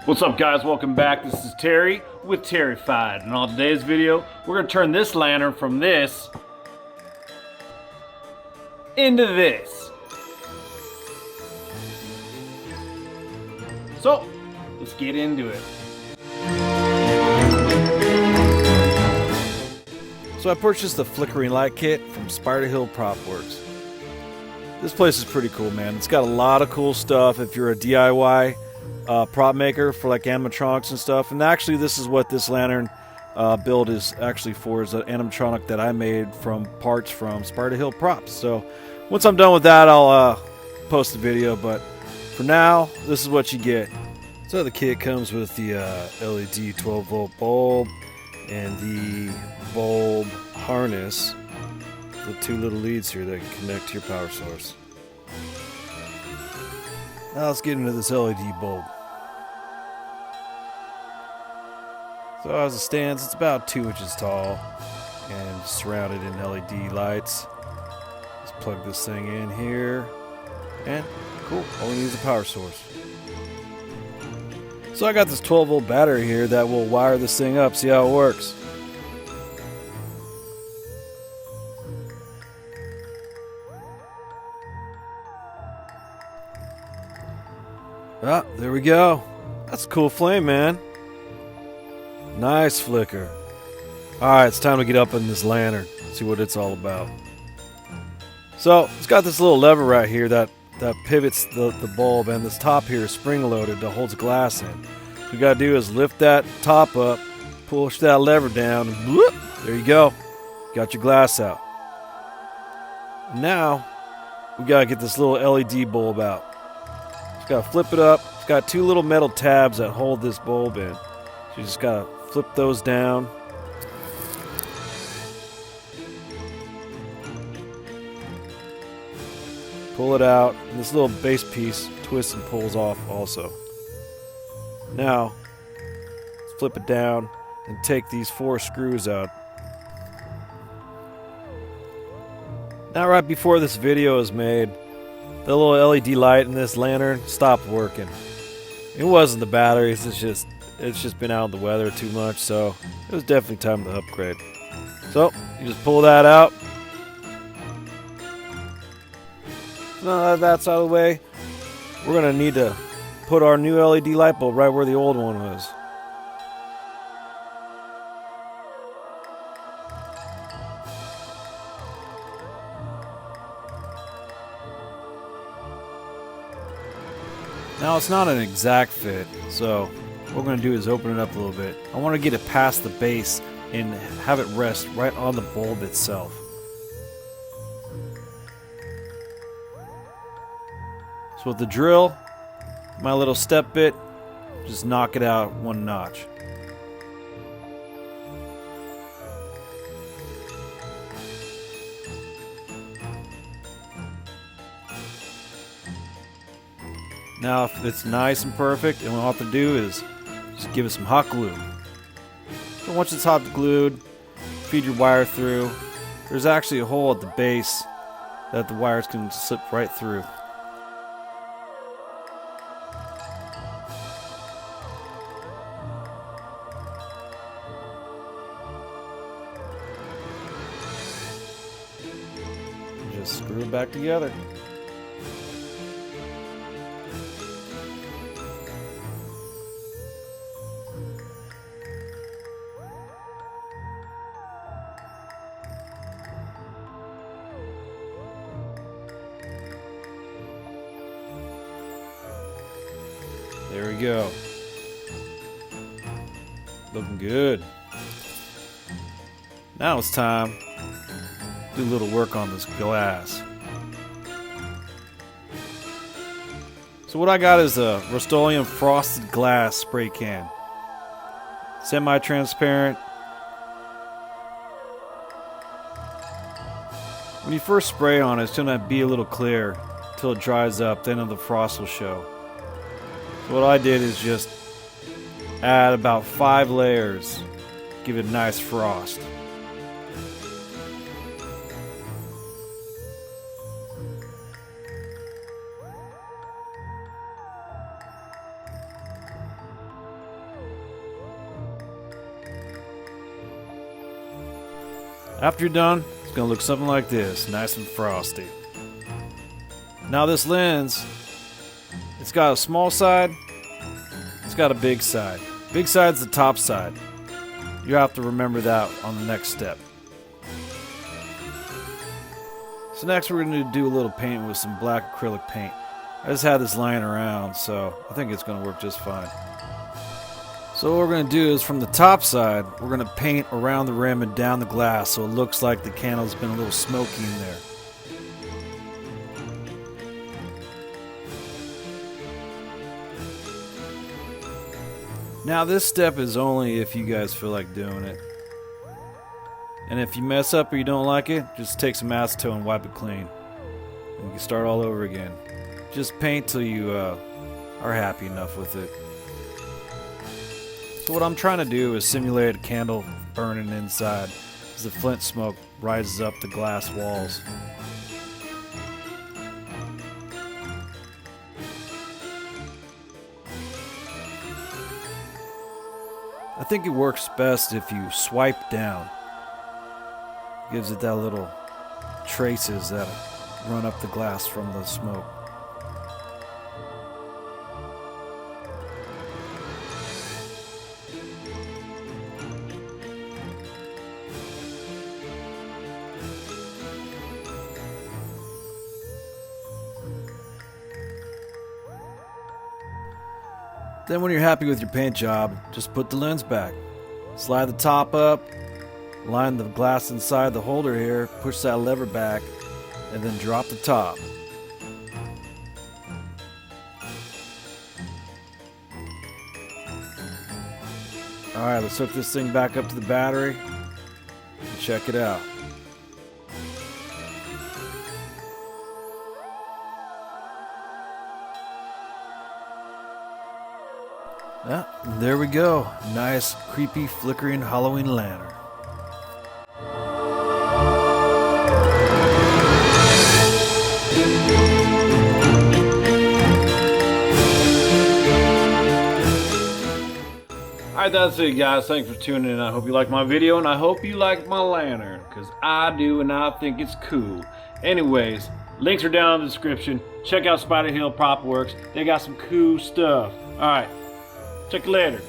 What's up, guys? Welcome back. This is Terry with Terrified, and on today's video we're going to turn this lantern from this into this. So let's get into it. So I purchased the Flickering light kit from Spider Hill Prop Works. This place is pretty cool, man. It's got a lot of cool stuff if you're a DIY prop maker for like animatronics and stuff. And actually, this is what this lantern build is actually for, is an animatronic that I made from parts from Spider Hill Props. So once I'm done with that, I'll post the video. But for now, this is what you get. So the kit comes with the LED 12-volt bulb and the bulb harness, the two little leads here that can connect to your power source. Now let's get into this LED bulb. So as it stands, it's about 2 inches tall and surrounded in LED lights. Let's plug this thing in here, and cool, all we need is a power source. So I got this 12-volt battery here that will wire this thing up, see how it works. Ah, there we go. That's a cool flame, man. Nice flicker. Alright, it's time to get up in this lantern, see what it's all about. So, it's got this little lever right here that pivots the bulb, and this top here is spring-loaded that holds glass in. What you gotta do is lift that top up, push that lever down, and bloop, there you go. Got your glass out. Now, we gotta get this little LED bulb out. Just gotta flip it up. It's got 2 little metal tabs that hold this bulb in. So you just gotta flip those down. Pull it out, and this little base piece twists and pulls off also. Now, let's flip it down and take these 4 screws out. Now, right before this video was made, the little LED light in this lantern stopped working. It wasn't the batteries, it's just been out in the weather too much, so it was definitely time to upgrade. So, you just pull that out. Now that that's out of the way, we're going to need to put our new LED light bulb right where the old one was. Now it's not an exact fit, so what we're going to do is open it up a little bit. I want to get it past the base and have it rest right on the bulb itself. So with the drill, my little step bit, just knock it out 1 notch. Now if it's nice and perfect, and what I'll have to do is just give it some hot glue. So once it's hot glued, feed your wire through. There's actually a hole at the base that the wires can slip right through. Just screw it back together. There we go. Looking good. Now it's time to do a little work on this glass. So what I got is a Rust-Oleum frosted glass spray can. Semi-transparent. When you first spray on it, it's going to be a little clear until it dries up, then the frost will show. So what I did is just add about 5 layers, give it a nice frost. After you're done, it's going to look something like this, nice and frosty. Now this lens, it's got a small side, it's got a big side. Big side's the top side. You have to remember that on the next step. So next we're going to do a little paint with some black acrylic paint. I just had this lying around, so I think it's going to work just fine. So what we're going to do is from the top side, we're going to paint around the rim and down the glass so it looks like the candle's been a little smoky in there. Now this step is only if you guys feel like doing it. And if you mess up or you don't like it, just take some acetone and wipe it clean. And you can start all over again. Just paint till you are happy enough with it. So what I'm trying to do is simulate a candle burning inside as the flint smoke rises up the glass walls. I think it works best if you swipe down. Gives it that little traces that run up the glass from the smoke. Then when you're happy with your paint job, just put the lens back. Slide the top up, line the glass inside the holder here, push that lever back, and then drop the top. Alright, let's hook this thing back up to the battery and check it out. Ah, there we go. Nice, creepy, flickering Halloween lantern. Alright, that's it guys. Thanks for tuning in. I hope you liked my video and I hope you liked my lantern, because I do and I think it's cool. Anyways, links are down in the description. Check out Spider Hill Prop Works. They got some cool stuff. Alright, check you later.